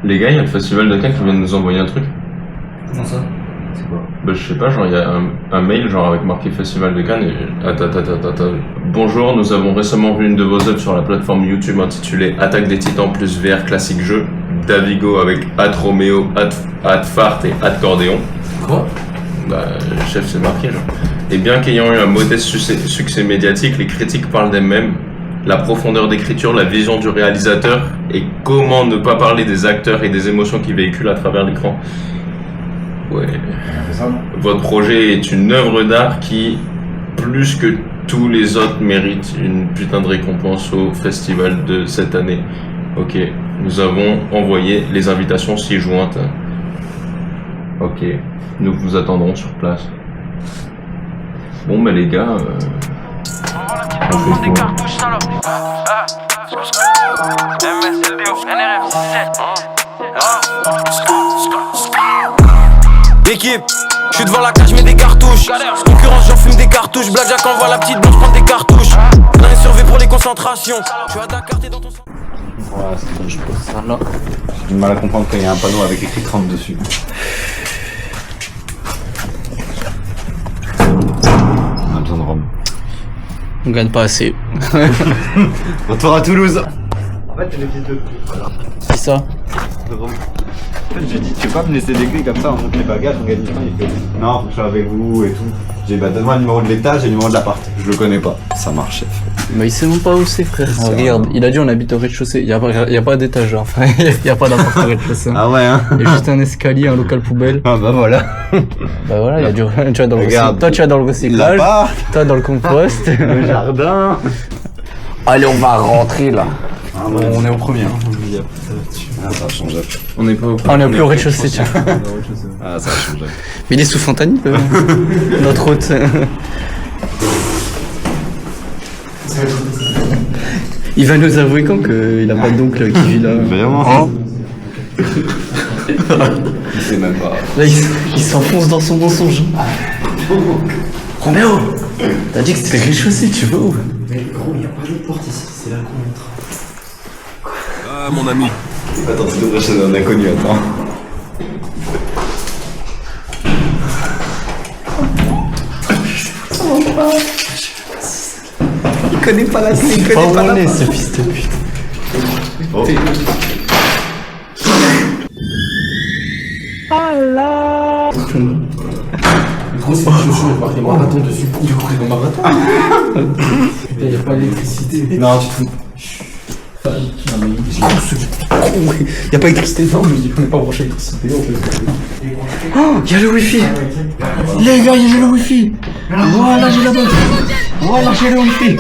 Les gars, il y a le festival de Cannes qui vient de nous envoyer un truc. Comment ça? C'est quoi? Bah je sais pas, genre il y a un mail genre avec marqué Festival de Cannes et... Attends. Bonjour, nous avons récemment vu une de vos œuvres sur la plateforme YouTube intitulée Attaque des Titans plus VR classique jeu. Davigo avec Romeo, Fart et Cordéon. Quoi? Bah chef c'est marqué genre. Et bien qu'ayant eu un modeste succès médiatique, les critiques parlent d'elles-mêmes. La profondeur d'écriture, la vision du réalisateur et comment ne pas parler des acteurs et des émotions qui véhiculent à travers l'écran. Ouais. Votre projet est une œuvre d'art qui, plus que tous les autres, mérite une putain de récompense au festival de cette année. Ok, nous avons envoyé les invitations ci-jointes. Ok, nous vous attendrons sur place. Bon bah les gars, on fait quoi? L'équipe, je suis devant la cage, j'mets des cartouches. Concurrence, j'en fume des cartouches. Blackjack envoie la petite blanche prendre des cartouches. Plein de survie pour les concentrations. Je suis à Dakar, t'es dans ton... Voilà, c'est bon, je pose ça là. J'ai du mal à comprendre quand il y a un panneau avec écrit 30 dessus. On a besoin de rhum. On gagne pas assez. Retour à Toulouse. En fait, c'est les fils de... C'est ça. En fait, j'ai dit, tu peux pas me laisser des clés comme ça, on monte les bagages, on gagne du temps. Il fait, non, faut que je sois avec vous et tout. J'ai dit, bah donne-moi le numéro de l'étage et le numéro de l'appart. Je le connais pas. Ça marche, chef. Mais il sait même pas où c'est, frère. Regarde, il a dit on habite au rez-de-chaussée. Y a pas d'étage, genre. Y a pas d'appart au rez-de-chaussée. Ah ouais, hein. Y a juste un escalier, un local poubelle. Ah bah voilà. Bah voilà, y a du... Tu vas dans le Regarde. Toi, tu vas dans le recyclage. L'appart, Toi, dans le compost. le jardin. Allez, on va rentrer, là. Ah ouais, on est au premier, hein. Ah, ça a changé. On n'est pas au Ah, on est plus au rez-de-chaussée, tiens. Ah, ça a changé. Mais il est sous Fontaine, notre hôte. Il va nous avouer quand qu'il a pas d'oncle qui vit là. Vraiment. Il sait même pas. Là, il s'enfonce dans son mensonge. Roméo, t'as dit que c'était rez-de-chaussée, tu veux où? Mais gros, y'a pas de porte ici, c'est là qu'on entre. Ah, mon ami. Attends, tu devrais chez un inconnu, attends. Il connaît pas la clé, il connaît pas la ce fils de pute. Oh. Gros, c'est des chaussures, il y a marqué marathon dessus. Du coup, c'est mon marathon. Putain, y'a pas d'électricité. Non, tu te fous. Non, mais il Y'a pas d'électricité dedans. je me dis qu'on n'est pas branché à l'électricité, on fait. Oh, y'a le wifi. Les gars, j'ai le wifi. Voilà, j'ai la bonne. Voilà, j'ai le wifi.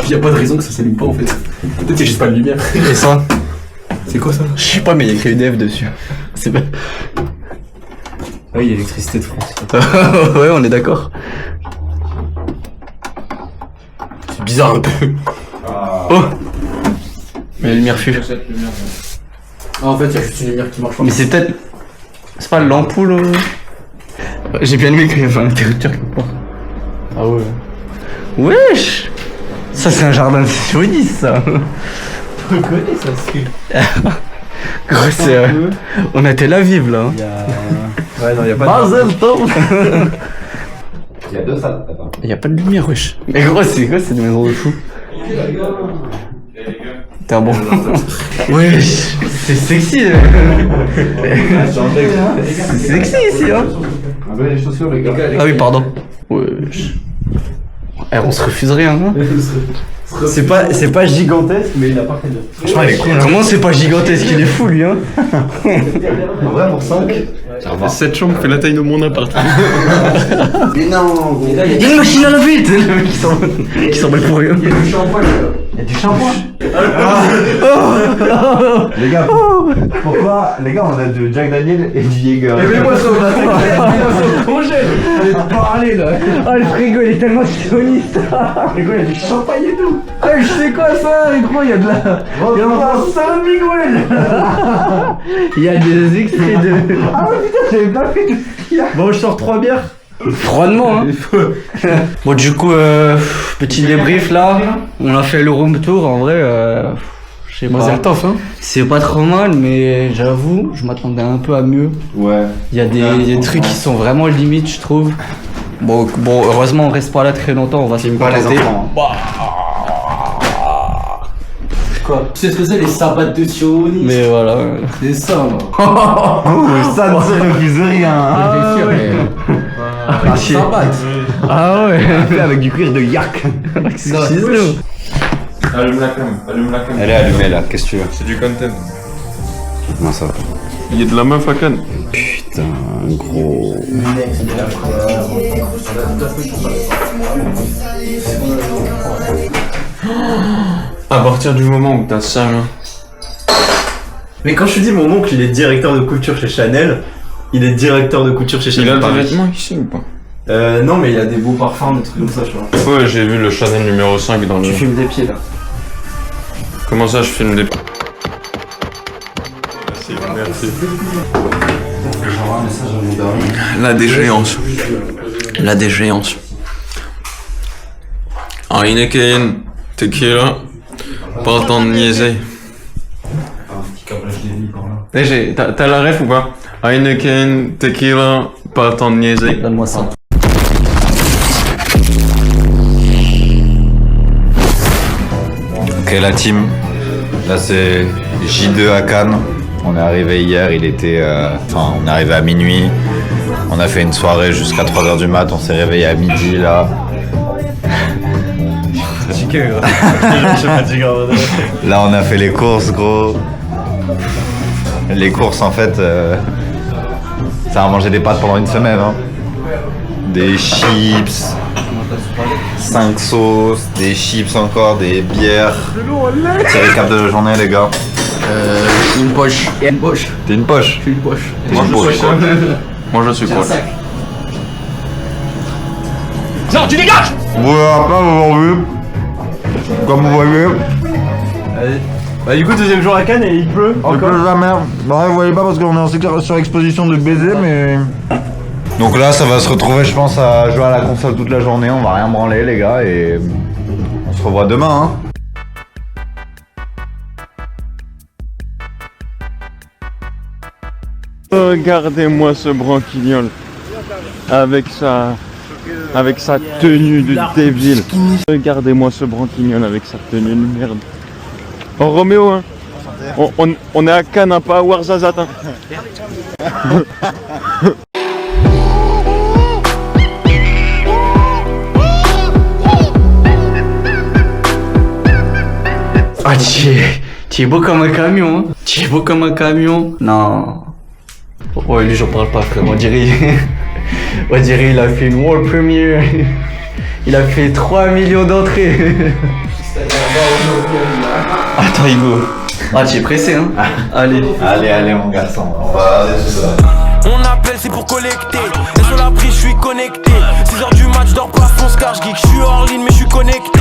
Y'a pas de raison que ça s'allume pas en fait. Peut-être qu'il y a juste pas de lumière. Et ça? C'est quoi ça? Je sais pas, mais il y a écrit EDF dessus. C'est pas... Ah oui, il y a l'électricité de France. Ouais, on est d'accord. C'est bizarre un peu. Oh. Mais la lumière fuit. Ah, en fait, il y a juste une lumière qui marche pas. Mais c'est peut-être... C'est pas l'ampoule J'ai bien aimé qu'il y avait un interrupteur quelque part. Ah ouais. Wesh. Ça c'est un jardin de sionistes, ça. Je connais ça, c'est... Gros, c'est... On a Tel Aviv, là. Ouais, non, y'a pas Mazel tov. Il y a deux salles, attends. Y'a pas de lumière, wesh. Mais gros, c'est quoi cette maison de fou? T'es un bon. Wesh. C'est sexy. C'est sexy ici, hein. Ah bah les chaussures, les gars. Ah oui, pardon. Wesh. Eh, on se refuse rien, hein. C'est pas gigantesque, mais il a pas de... Franchement, il est cool. Comment c'est pas gigantesque? Il est fou, lui, hein. En vrai, pour 5. Cette chambre fait la taille de mon appart. Mais non. Il y a une machine à laver. Le mec qui s'en mêle pour rien. Il y a du shampoing, Il y a du shampoing. Les gars, pourquoi? Les gars, on a de Jack Daniel et du Jaeger. mais moi, ça, on a congèle. On est parlé là. Oh, le frigo, il est tellement sioniste. Mais gros, il y a du champagne et tout. Ah, je sais quoi ça, gros, il y a de la... Il y a un sale Miguel. Il y a des extraits de... Ah ouais, putain, j'avais pas fait. Bon, je sors 3 bières. Froidement, hein. Bon, du coup, petit débrief là. On a fait le room tour, en vrai, je Je sais Moi, c'est le pas. taf, hein. C'est pas trop mal, mais j'avoue, je m'attendais un peu à mieux. Ouais. Il y a des trucs qui sont vraiment limites, je trouve. Bon, heureusement, on reste pas là très longtemps, on va se Pas les contenter. enfants. Quoi? Tu sais ce que c'est les sabbats de sionistes? Mais voilà. C'est ça, moi. Ça ne se refuse rien. Ah, bien sûr, mais. Ah, chier. Sabbat. Ah ouais. Fait avec du cuir de yak. Allume la cam, allume la cam. Elle est allumée là, qu'est-ce que tu veux? C'est du content. Non, ça va. Il y a de la meuf à Cannes. Putain, gros. À partir du moment où t'as ça là. Mais quand je te dis mon oncle il est directeur de couture chez Chanel, il est directeur de couture chez Il Chanel. a des Paris. vêtements ici ou pas? Non mais il a des beaux parfums, des trucs comme ça, je vois. Ouais, j'ai vu le Chanel numéro 5 dans le. Tu fumes des pieds là. Comment ça, je filme des. Merci. La déchéance. La déchéance. Heineken, tequila, pas le temps de niaiser. T'as la ref ou pas? Heineken, tequila, pas le temps de niaiser. Donne-moi ça. Ok la team, là c'est J2 à Cannes. On est arrivé hier, il était... on est arrivé à minuit. On a fait une soirée jusqu'à 3h du mat, on s'est réveillé à midi là. Là on a fait les courses gros. Les courses en fait, ça a mangé des pâtes pendant une semaine. Hein. Des chips, 5 sauces, des chips encore, des bières. C'est les caps de la journée les gars. Une poche. Une poche. T'es une poche. Une poche. T'es une poche. Moi je suis coach. Voilà, après aujourd'hui, comme vous voyez, Bah du coup deuxième jour à Cannes et il pleut il encore. pleut la merde. Bah vous voyez pas parce qu'on est en surexposition de baiser mais... Donc là ça va se retrouver je pense à jouer à la console toute la journée, on va rien branler les gars et on se revoit demain hein. Regardez-moi ce branquignol avec sa tenue de débile. Regardez-moi ce branquignol avec sa tenue de merde. Oh Roméo hein. On est à Cannes, hein, pas à Ouarzazate hein. Ah, tu es beau comme un camion, hein. Tu es beau comme un camion. Non. Ouais, lui, j'en parle pas, frère. On dirait il a fait une world premiere. Il a fait 3 millions d'entrées. Attends, Hugo. Ah, tu es pressé, hein. Allez. Allez mon garçon, on va aller tout ça. On appelle, c'est pour collecter. Et sur la prise, je suis connecté. 6h du match, je dors pas, fonce car je geek. Je suis hors ligne, mais je suis connecté.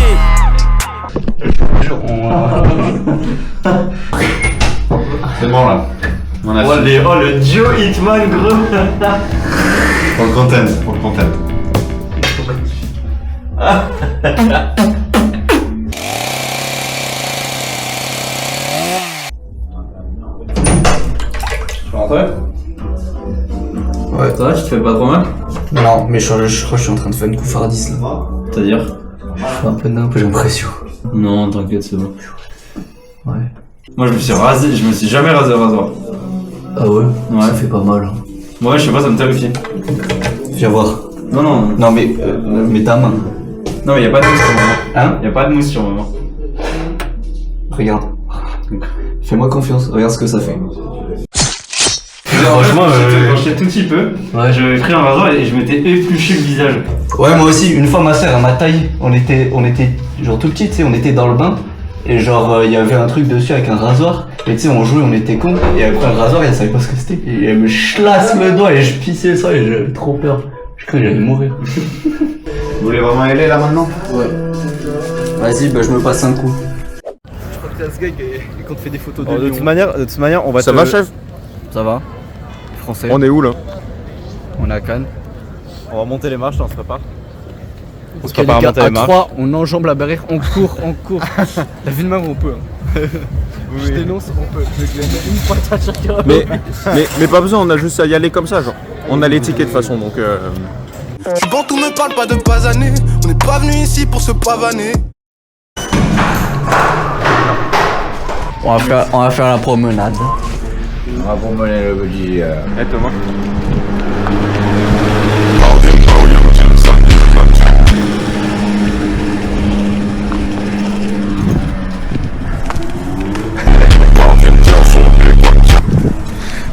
C'est bon là. On a fini. Le Joe Hitman gros. Pour le content. Ouais, toi tu te fais pas trop mal? Non, mais je crois que je suis en train de faire une couffardise là. C'est-à-dire? Je suis un peu nimp, j'ai l'impression. Non, t'inquiète, c'est bon. Ouais. Moi je me suis rasé, je me suis jamais rasé au rasoir. Ah ouais? Ouais. Ça fait pas mal. Hein. Moi je sais pas, ça me terrifie. Viens voir. Non. Non, mais ta main. Non mais y'a pas de mousse sur moi. Hein? Y'a pas de mousse sur moi. Regarde. Fais-moi confiance, regarde ce que ça fait. Franchement, quand j'étais tout petit peu, Ouais. j'avais pris un rasoir et je m'étais épluché le visage. Ouais, moi aussi, une fois ma soeur à ma taille, on était genre tout petit, tu sais, on était dans le bain, et genre il y avait un truc dessus avec un rasoir, et tu sais, on jouait, on était cons, et après le rasoir, elle savait pas ce que c'était, et elle me chlasse le doigt, et je pissais ça, et j'avais trop peur. Je croyais que j'allais mourir. Vous voulez vraiment y aller là maintenant? Ouais. Vas-y, bah je me passe un coup. Je crois que c'est ce gars qui fait des photos de toute manière, on va Ça va chef? Ça va? Français. On est où là? On est à Cannes. On va monter les marches, là, on se prépare. On se Ok, les prépare à gars, monter les à marches. 3, on enjambe la barrière, on court. La vie de même on peut. Hein. Je dénonce, on peut gagner une pointe à chacun. Mais pas besoin, on a juste à y aller comme ça, genre. On a les tickets de toute façon, donc Bon, tout me parle pas de basaner. On n'est pas venu ici pour se pavaner. On va faire la promenade. On va promener le petit. Eh Thomas.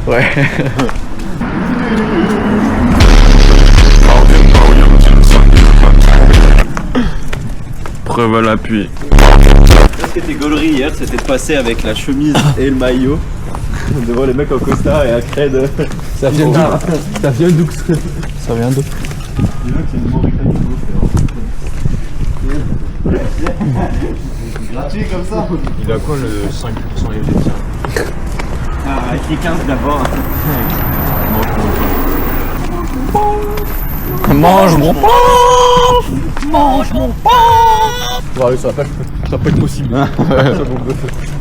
Ouais. Preuve à l'appui. Ce qui était gaulerie hier, c'était de passer avec la chemise et le maillot devant les mecs en costard et à crête. Ça vient d'où? Ça vient d'où? Ça vient d'où? Gratuit comme ça. Il a quoi le 5% égyptien? Avec les 15 d'abord. Mange mon pain. Mange mon pain. Ouais, ça va pas être possible.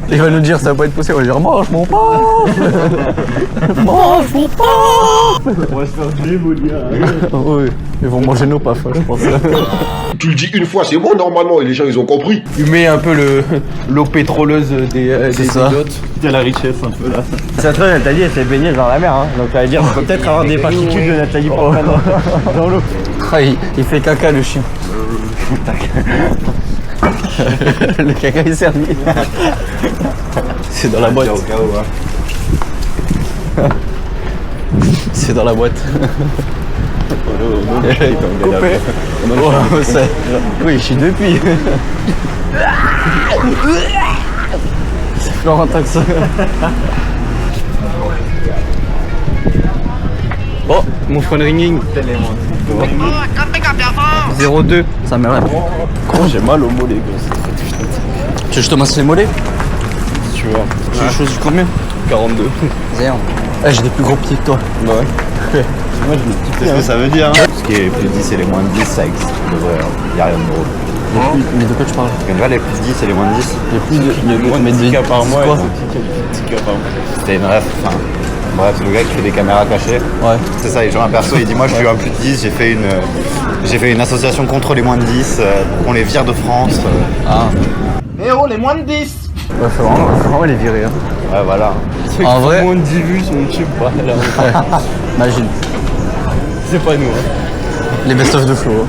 Il va nous dire ça va pas être possible, on va dire mange mon pain. Mange mon pain. On va se faire démolir. Oui, ils vont manger nos pafs, je pense. Tu le dis une fois, c'est bon normalement, et les gens ils ont compris. Il met un peu l'eau pétroleuse des ça. yachts. C'est la richesse un peu là. Cette Nathalie elle s'est baignée dans la mer, hein. Donc ça veut dire qu'on peut peut-être avoir des particules de Nathalie Portman dans l'eau. Ah, il fait caca le chien. Le caca est servi. C'est dans la boîte. C'est dans la boîte. Coupé. Oh, oui, je suis depuis. C'est Florentin que ça. Oh, mon phone ringing. 02, ça m'est rien. Comment j'ai mal au mollet gros. Tu veux que je te masse les mollets? Si tu vois. Tu choisis combien? 42. Zéro. J'ai des plus gros pieds que toi. Ouais. Moi je me C'est ce que ça veut dire, hein. Ce qui est plus 10 et les moins de 10, ça existe. Il n'y a rien de drôle. Mais de quoi tu parles? Tu vois, les plus 10 et les moins de 10, Les plus de moins de 10 cas par mois. Quoi? 10 cas par mois. c'était une rêve. Enfin, bref, le gars qui fait des caméras cachées. Ouais. C'est ça, il joue un perso, il dit moi je suis un plus de 10, j'ai fait une association contre les moins de 10, pour qu'on les vire de France. Ah. Eh oh les moins de 10. Ouais, faut vraiment les virer. Hein. Ouais, voilà. En vrai. Moins de 10 vues sur YouTube, pas là. Ouais. Imagine. C'est pas nous. Hein. Les best-of de Flo.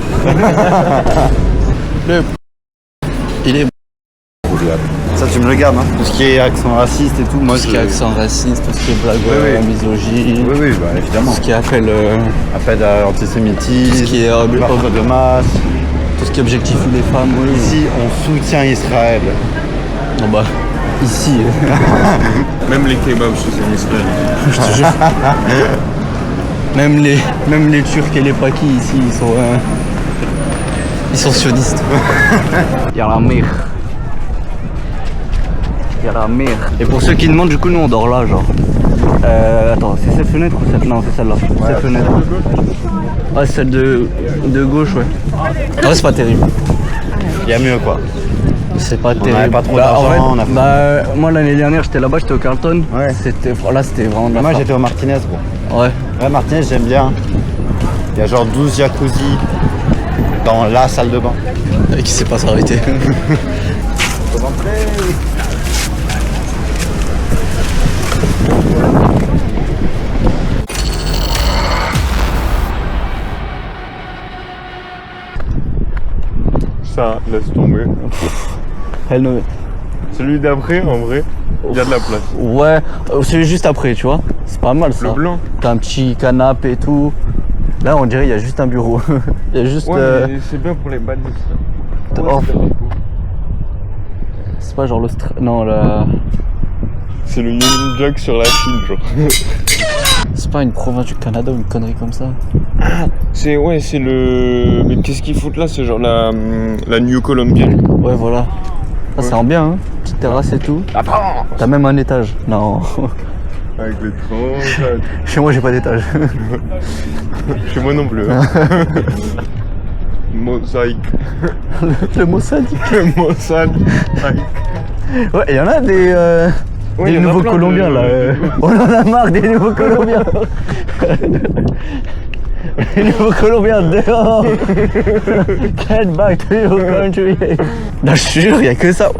Il est Ça, tu me le gardes, hein. Tout ce qui est accent raciste et tout, moi tout ce qui est accent raciste, tout ce qui est blague, Oui, oui. misogyne, Oui, oui, bah, évidemment. tout ce qui appelle Appel à l'antisémitisme, tout ce qui est meurtre de masse. tout ce qui objectifie les femmes. Oui. Ici, on soutient Israël. Non bah ici. Même les kebabs sous Israël. Je te jure. Même les Turcs et les Pakis ici, ils sont sionistes. Il y a la mer. Il y a la mer. Et pour ceux qui demandent, du coup, nous on dort là, genre. Attends, c'est cette fenêtre ou cette... Non, c'est celle-là. Cette fenêtre. Ouais, celle de gauche, ouais. Ouais, c'est pas terrible. Il y a mieux, quoi. C'est pas On terrible. avait pas trop En d'argent, fait, on a fait- moi l'année dernière, j'étais là-bas, j'étais au Carlton. Ouais. Là, c'était vraiment de la Moi, frappe. j'étais au Martinez, gros. Ouais. Ouais, Martinez, j'aime bien. Il y a genre 12 jacuzzi dans la salle de bain. Et qui sait pas s'arrêter. Ça, laisse tomber. Elle, Celui d'après, en vrai, il y a de la place. ouais, c'est juste après, tu vois. C'est pas mal ça. Le blanc. T'as un petit canapé et tout. Là, on dirait il y a juste un bureau. Il y a juste. Ouais, mais c'est bien pour les badistes. Oh. C'est pas genre non, C'est le Union Jack sur la Chine, genre. c'est pas une province du Canada ou une connerie comme ça. C'est le. Mais qu'est-ce qu'ils foutent là? C'est genre la New Columbia. Ouais, voilà. Ça, c'est en bien, hein. Petite terrasse et tout. T'as même un étage. Non. Avec les troncs. Chez moi, j'ai pas d'étage. Chez moi non plus. Hein. Mosaïque. Le mot sadique. Le Mossad. Ouais, il y en a des Ouais, y en a nouveaux plein Colombiens de- là. On en a marre des nouveaux Colombiens. Les nouveaux Colombiens dehors. Get back to your country. Non, je te jure, il y a que ça.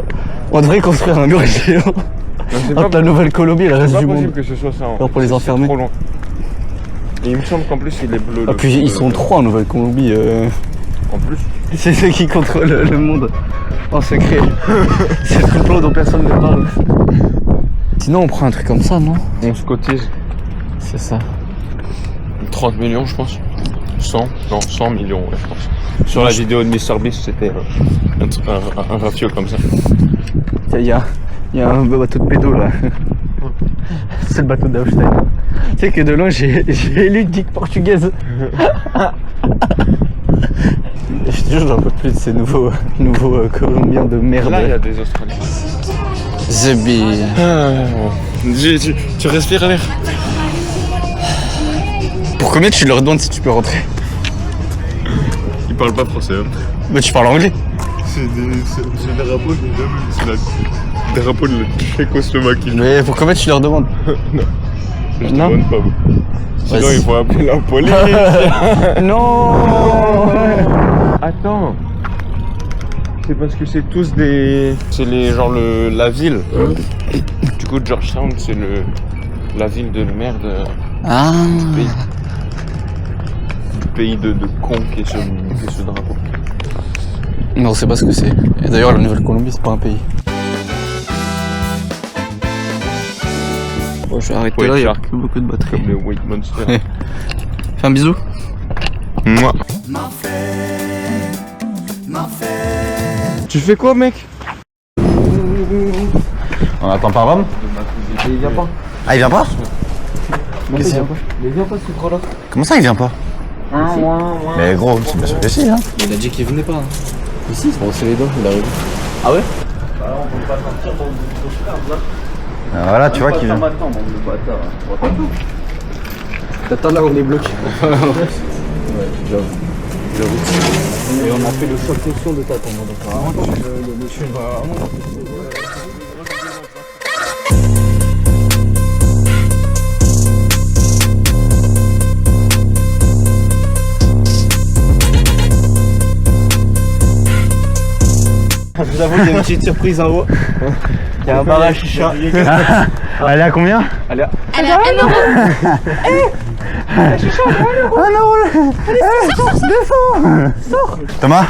On devrait construire un mur géant Non, c'est entre la Nouvelle-Colombie et le c'est reste pas du possible monde. que ce soit ça. hein. Alors pour les C'est enfermer. trop loin. Et il me semble qu'en plus il est bleu. Ah, puis ils sont 3 en Nouvelle-Colombie. En plus. C'est ceux qui contrôlent le monde en secret. C'est tout le plan dont personne ne parle. Sinon, on prend un truc comme ça, non? On se cotise C'est ça. 30 millions, je pense. 100 Non, 100 millions, ouais, je pense. Sur la vidéo de MrBeast, c'était un ratio comme ça. Tiens, il y a un bateau de pédo là. C'est le bateau d'Aufstein. Tu sais que de loin, j'ai lu une digue portugaise. Je te jure, j'en peux plus de ces nouveaux Colombiens de merde. Là, il y a des Australiens. Zebi. Tu respires l'air. Pour combien tu leur demandes si tu peux rentrer? Ils parlent pas français. Hein. Mais tu parles anglais. C'est des drapeaux, c'est le drapeau de la Tchécoslovaquie. Mais pour combien tu leur demandes? Je Non. demande pas. Sinon, Vas-y. il faut appeler la police. Non. Attends. C'est parce que c'est tous des. C'est les genre la ville. Du coup, Georgetown, c'est la ville de merde Ah. du pays de con qui est ce drapeau. Non, c'est pas ce que c'est. Et d'ailleurs, la Nouvelle-Colombie, c'est pas un pays. Bon, je vais arrêter White là, il y a Shark. plus beaucoup de batterie. Comme les White Monster. Fais un bisou. Moi. Tu fais quoi, mec? On attend pas Rome? Il vient pas. Ah, il vient pas? Qu'est-ce qu'il vient pas? Il vient pas ce gros-là. Comment ça, il vient pas? Mais gros, c'est bien sûr que si, hein. Il a dit qu'il venait pas. Hein. Ici, il se brossait les dents, il arrive. Ah ouais? Voilà, tu vois qu'il vient. T'attends là, on est bloqué. Ouais, j'avoue. Et on a fait le choix de fonction de t'attendre. Donc vraiment, le monsieur va vraiment. Je vous avoue qu'il y a une petite surprise en haut. Il y a un bar à chicha. Elle est à combien? Elle est à 1 euro. Thomas,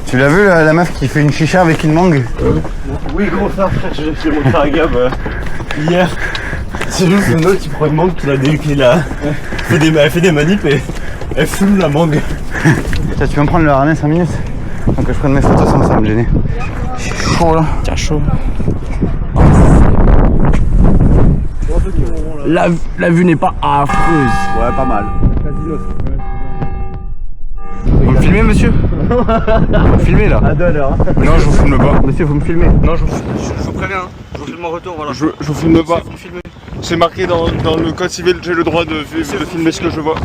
tu l'as vu la meuf qui fait une chicha avec une mangue? Oui, gros frère, j'ai montré à Gab hier. C'est juste une autre qui prend une mangue, elle fait des manips et elle fume la mangue. Tiens, tu peux me prendre le harnais 5 minutes? Donc que je prenne mes photos sans ça va me gêner. C'est chaud là. Tiens, chaud. La vue n'est pas affreuse. Ouais, pas mal. Vous me filmez, monsieur? Vous me filmez là? Non, je vous filme pas. Monsieur, vous me filmez? Non, je vous préviens. Hein. Je vous filme en retour, voilà. Je vous filme pas. C'est marqué dans le code civil, j'ai le droit de filmer ce que je vois.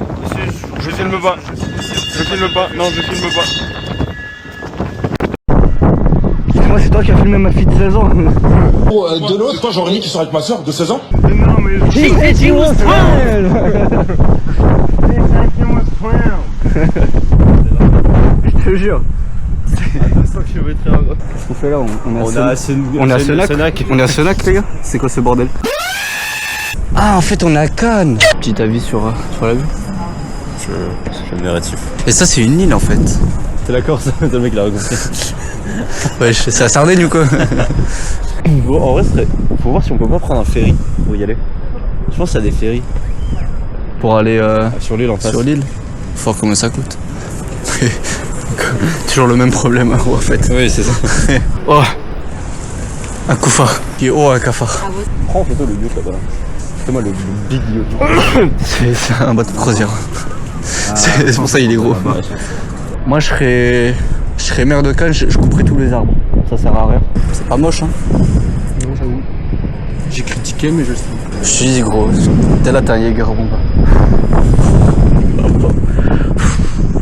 Je filme pas. Je filme pas. Non, je filme pas. Excuse-moi, c'est toi qui as filmé ma fille de 16 ans. De l'autre, toi j'aurais mis qu'il serait avec ma soeur de 16 ans. Non, mais Je te jure. Qu'est-ce qu'on fait là? On est à Senac. On est à Senac, les gars? C'est quoi ce bordel? Ah, en fait, on est à Cannes. Petit avis sur la vue. Je le véritif. Et ça, c'est une île en fait. T'es d'accord, ça? Le mec l'a raconté. Ouais, c'est à Sardaigne ou quoi? Bon, en vrai, faut voir si on peut pas prendre un ferry pour y aller. Je pense qu'il y a des ferries. Pour aller Sur l'île en face. sur l'île. Faut voir combien ça coûte. Toujours le même problème en fait. Oui, c'est ça. Oh, un couffard qui est haut à un cafard. Prends en photo le yacht là-bas. Fais-moi le big yacht. C'est un bateau de croisière. C'est pour ça il est gros. Moi je serais maire de Cannes, je couperais tous les arbres. Ça sert à rien. C'est pas moche hein. Non, j'avoue. J'ai critiqué, mais je sais. Je te dis gros, t'es là t'as un Jäger bon pas.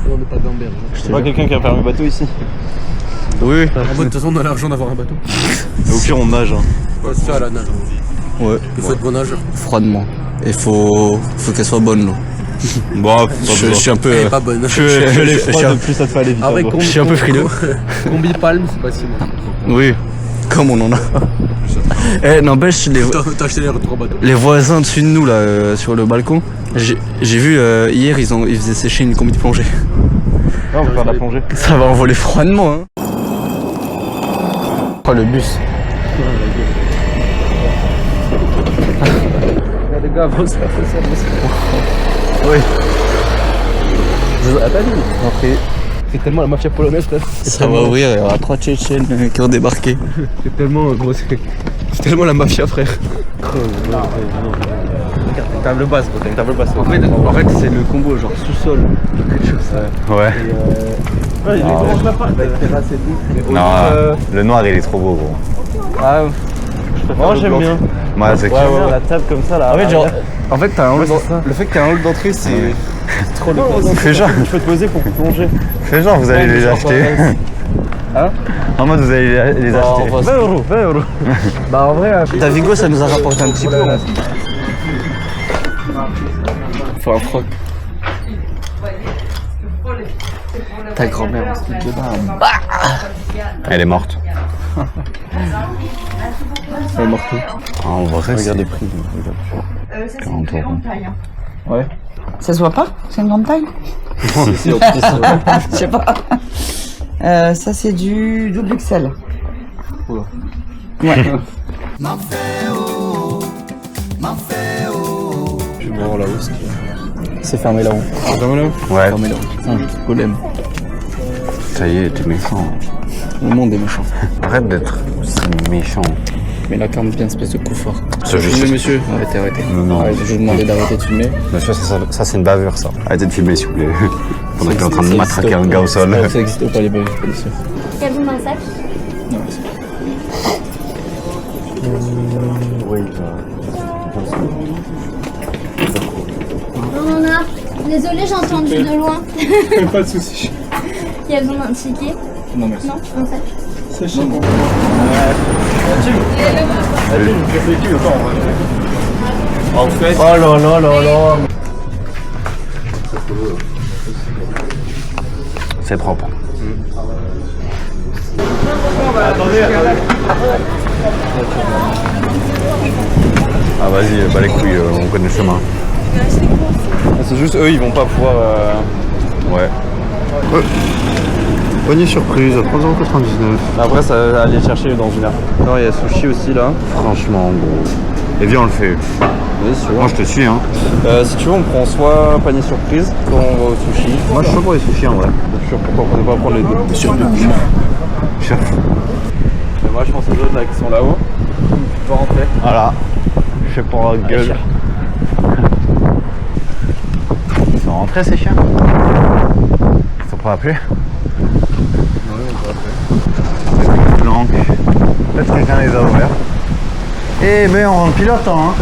On n'est pas gamberge. C'est pas quelqu'un qui a permis bateau ici? Oui. En mode, de toute façon, on a l'argent d'avoir un bateau. Au pire, on nage. Hein. Ça, la nage. Ouais. Il faut être bon nageur. Froidement. Et faut qu'elle soit bonne l'eau. Bon, je suis un peu. Elle est pas bonne. plus ça te fait aller vite. Je suis un peu frileux. Combi palme, c'est pas si bon. Oui. Comme on en a. Eh, n'empêche, t'as acheté les voisins dessus de nous, là, sur le balcon. J'ai vu hier, ils faisaient sécher une combi de plongée. Ah, on va faire de la plongée. Ça va envoler froidement, hein. Oh, le bus. Les gars, avancez. Oui. Je vous ai pas dit. C'est tellement la mafia polonaise, là. Ça va ouvrir, il y aura 3 Tchétchènes qui ont débarqué. C'est tellement gros, c'est tellement la mafia, frère. Regarde, t'as une table basse, gros, t'as une table basse. En fait, c'est le combo, genre sous-sol, quelque chose. Ouais. Ouais, il est orange la pâte. Avec terrasse et tout. Non, le noir il est trop beau gros. Ah, Moi j'aime bien. Moi c'est Ouais, la table comme ça là. En fait, genre, t'as un hall le fait que t'as un hall d'entrée, c'est trop le place. Fais genre, Tu peux te poser pour plonger. fais genre vous allez les acheter. Hein? En mode vous allez les acheter. 20 euros, 20 euros. Bah en vrai, Davigo, ça nous a rapporté un petit peu. faut un froc. Ta grand-mère, on se dit dedans. Elle est morte. Elle est morte où? Ah, en vrai, Regarde les prix. Ça, c'est une très grande taille. Hein. Ouais. Ça se voit pas? C'est une grande taille? Si, en plus, Je sais pas. Ça, c'est du double XL. Oula. Ouais. Je vais voir là-haut. C'est fermé là-haut. C'est fermé là-haut? Ouais. Fermé là-haut. Putain, golem. Ça y est, t'es méchant. Le monde est méchant. Arrête d'être si méchant. Mais là, quand même bien espèce de coup fort. Ça, je Filmez, sais. monsieur. Arrêtez. Non. Arrêtez, je vous demandais d'arrêter de filmer. Monsieur, ça c'est une bavure ça. Arrêtez de filmer s'il vous plaît. Pendant qu'il est en train de Ça matraquer existe un gars au sol. pas. Ça existe pas les bavures policiers. Quel bon un sac? Non, merci. Oui. On en a. Désolé, j'ai entendu de loin. Pas de soucis. Il y a besoin d'un ticket? Non, merci. Non, un sac. C'est chez moi. En fait, Oh là là là là. C'est propre. Ah vas-y, bah les couilles, on connaît le chemin. C'est juste eux, ils vont pas pouvoir. Ouais. Panier surprise à 3,99€. Après, ça va aller chercher dans une heure. Non, il y a sushi aussi là. Franchement, gros. Et viens, on le fait. Oui, si tu veux. Moi, je te suis, hein. Si tu veux, on prend soit panier surprise, soit on va au sushi. Moi, je suis chaud pour les sushis, en vrai. Je suis sûr, pourquoi on ne pas prendre les deux. Chef. Et moi, je pense aux autres là qui sont là-haut. Tu peux rentrer. Voilà. Je fais pour la gueule. Ils sont rentrés, ces chiens? Faut pas appeler? Oui, on peut appeler. Blanc. Peut-être quelqu'un les a ouverts. Eh ben, on pilote, hein.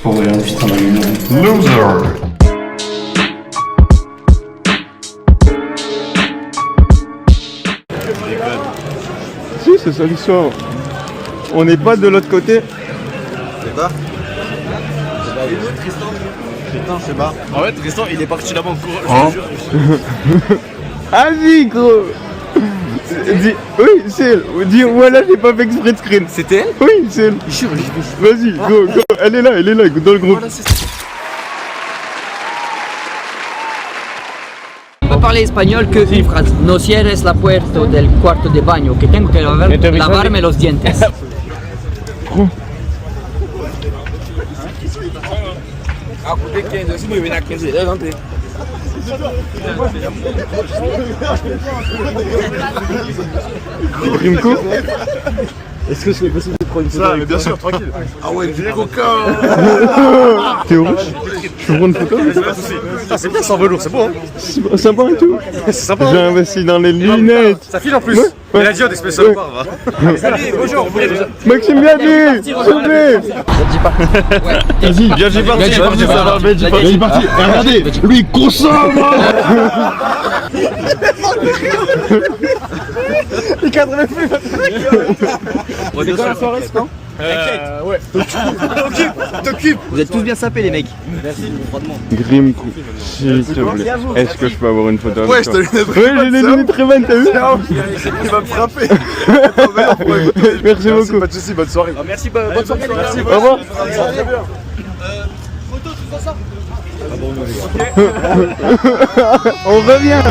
Oh, ouais, putain, la lumière. Loser. Si, c'est ça l'histoire. On n'est pas de l'autre côté. C'est quoi? Putain, je sais pas. En fait, Tristan, il est parti là-bas en courant. Vas-y, gros. Dis, oui, c'est elle. Dis, voilà, j'ai pas fait exprès de screen. C'était elle? Oui, c'est elle. Vas-y, go, go. Elle est là, dans le groupe. On peut parler espagnol que une phrase. No cierres la puerta del cuarto de baño, que tengo que lavarme los dientes. Rimco? Est-ce que c'est possible de prendre une photo? Mais bien sûr, tranquille. Ah ouais, le coca. T'es où? Je peux prendre une photo? C'est bien, c'est en velours, c'est beau hein. C'est sympa et tout. C'est sympa. J'ai investi dans les lunettes. Ça file en plus. Ouais. Il a dit on explique ça ou pas, va. Salut, bonjour. Maxime Biaggi, s'il vous plaît. Vas-y, Biaggi parti, ça va, Biaggi parti. Regardez, lui il consomme. Il cadre plus. C'est quoi la soirée, c'est quand ouais. T'occupe. Vous êtes tous bien sapés les mecs. Merci. Grim, s'il te plaît. Est-ce que je peux avoir une photo avec toi? Ouais, je te l'ai donné. Ouais, j'ai les lunettes très bonnes, t'as vu? Il va me frapper. Merci beaucoup. Pas de soucis, bonne soirée. Merci, bonne soirée les gars. Merci, Au revoir. Photo tous ensemble. On revient.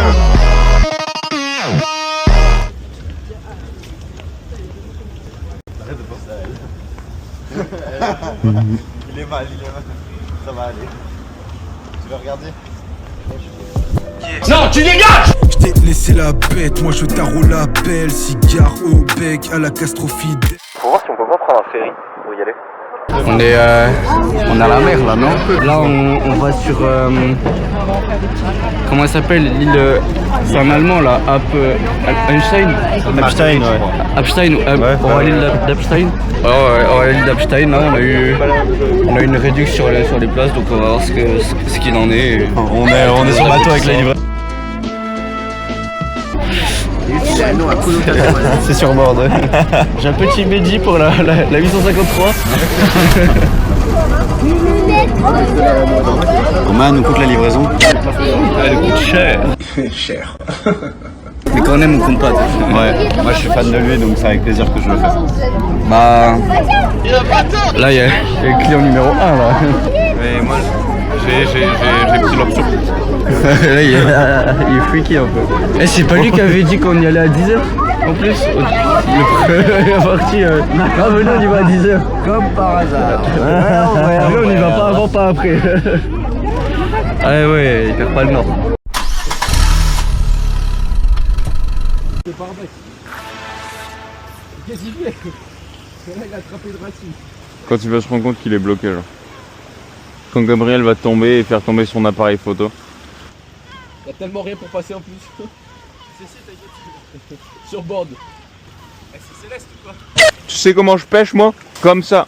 Il est mal. Ça va aller. Tu veux regarder? Non, tu dégages! Je t'ai laissé la bête, moi je t'arrole la belle. Cigare au bec, à la castrophide. Faut voir si on peut pas prendre un ferry pour y aller. On est à la mer là, non? Là on va sur comment elle s'appelle l'île? C'est un allemand là, Einstein. Epstein, ouais. Epstein, on va à l'île d'Epstein. On va à l'île d'Epstein, là on a eu une réduction sur les places, donc on va voir ce qu'il en est. On est sur le bateau avec la livraison. C'est sur bord. J'ai un petit Mehdi pour la 853. Combien nous coûte la livraison? Elle coûte cher. Cher. Mais quand on aime, on compte pas. Ouais, moi je suis fan de lui donc c'est avec plaisir que je le fais. Bah. Là il y a le client numéro 1 là. Mais moi, j'ai pris l'option. Là il est freaky un peu. Eh, c'est pas lui qui avait dit qu'on y allait à 10h en plus. Il est parti. Non, mais nous on y va à 10h. Comme par hasard. Là on y va pas avant, pas après. Ah ouais, il perd pas le nord. Qu'est-ce qu'il fait? Là il a attrapé le racine. Quand il va se rendre compte qu'il est bloqué, genre. Quand Gabriel va tomber et faire tomber son appareil photo. Il y a tellement rien pour passer en plus. Sur board. C'est Céleste ou quoi? Tu sais comment je pêche moi? Comme ça.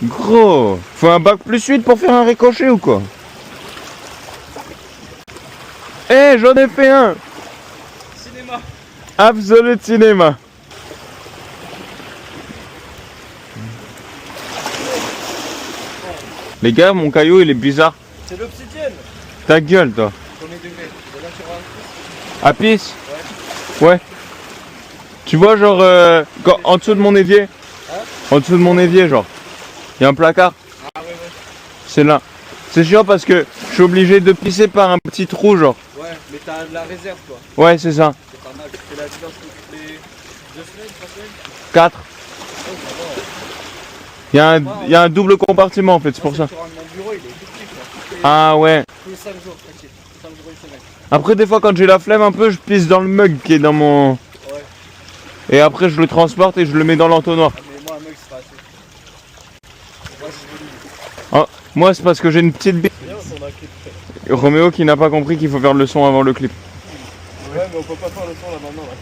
Gros, faut un bac plus 8 pour faire un ricochet ou quoi? Eh, j'en ai fait un! Cinéma. Absolute cinéma. Les gars, mon caillou il est bizarre. C'est l'obsidienne. Ta gueule toi. Combien de degrés? De là sur À pisse? Ouais. Tu vois genre en dessous de mon évier? En dessous de mon évier genre. Il y a un placard. Ah ouais. C'est là. C'est chiant parce que je suis obligé de pisser par un petit trou genre. Ouais, mais t'as de la réserve toi. Ouais c'est ça. C'est pas mal. Tu fais la vidange toutes les 2 semaines, 3 semaines? 4. Il y a un double compartiment en fait, c'est pour ça. Mon bureau il est tout petit quoi. Ah ouais. Tous les 5 jours, tranquille. 5 jours une semaine. Après des fois quand j'ai la flemme un peu, je pisse dans le mug qui est dans mon... Ouais. Et après je le transporte et je le mets dans l'entonnoir. Mais moi un mec c'est pas assez. Ah, moi c'est parce que j'ai une petite bite. Roméo qui n'a pas compris qu'il faut faire le son avant le clip. Ouais mais on peut pas faire le son là maintenant là.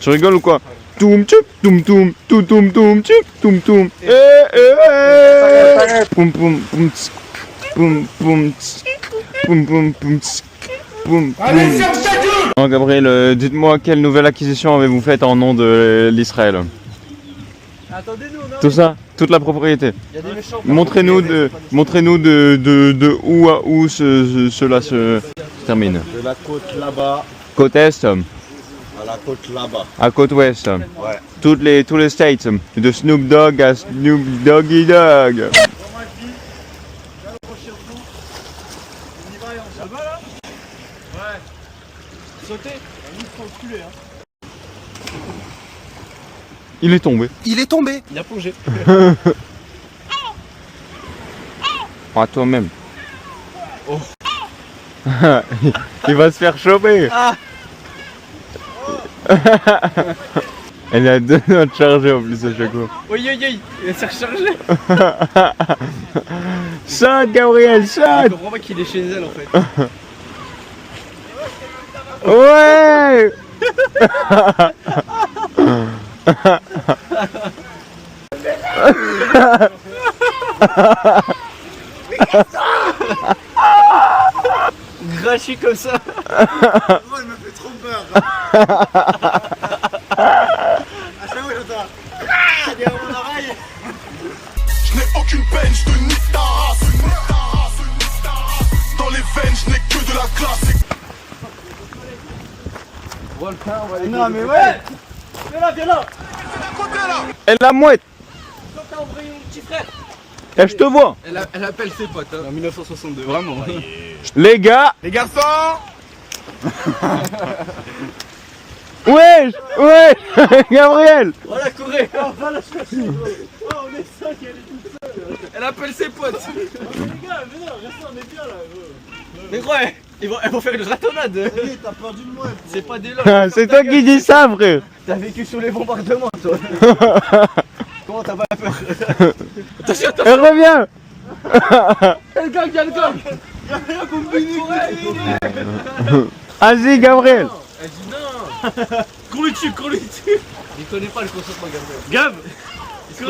Tu rigoles ou quoi? Toum tchoup, toum toum, toum toum toum tchoup, toum toum. Eh eh eh. Poum poum poum tsk. Poum poum tsk. Poum poum poum tsk. Poum poum. Non, Gabriel, dites-moi quelle nouvelle acquisition avez-vous faite en nom de l'Israël? Attendez-nous, non? Tout ça, toute la propriété. Il y a des méchants. Montrez-nous de où à où cela se termine. De la côte là-bas Côte Est, à la côte là-bas. à côte Ouest. Ouais. Tous les States, de Snoop Dogg à Snoop Doggy Dogg. Sauter? Il faut reculer hein. Il est tombé. Il est tombé. Il a plongé. À toi-même. Oh. Il va se faire choper. Ah. Elle est à 2 doigts de charger en plus à chaque fois. Oui, il s'est rechargé. Saute Gabriel, saute. Je comprends pas qu'il est chez elle en fait. Ouais. Gratuit comme ça. Oh, elle me fait trop peur. À chaque fois, j'entends. Ah, derrière mon oreille. Je n'ai aucune peine, je te nique ta race. Dans les veines, je n'ai que de la classe. Non, mais ouais. Viens là. Elle la mouette. T'as envoyé mon petit frère. Eh, je te vois. Elle appelle ses potes. En 1962, vraiment. Les gars. Les garçons. Ouais. Gabriel. Voilà, courez. On va la chercher. Oh, on est 5, elle est toute seule. Elle appelle ses potes. Les gars, mais non, restez, on est bien là. Mais gros, elles vont faire une ratonnade. T'as peur d'une mouette. C'est pas des loges. C'est toi qui dis ça, frère. T'as vécu sous les bombardements, toi. Comment t'as pas peur? Attention. Elle revient. Le gang. Y'a rien qu'on me bénit. Vas-y, Gabriel. Elle dit non. Cours le dessus. Il connaît pas le consentement, Gabriel.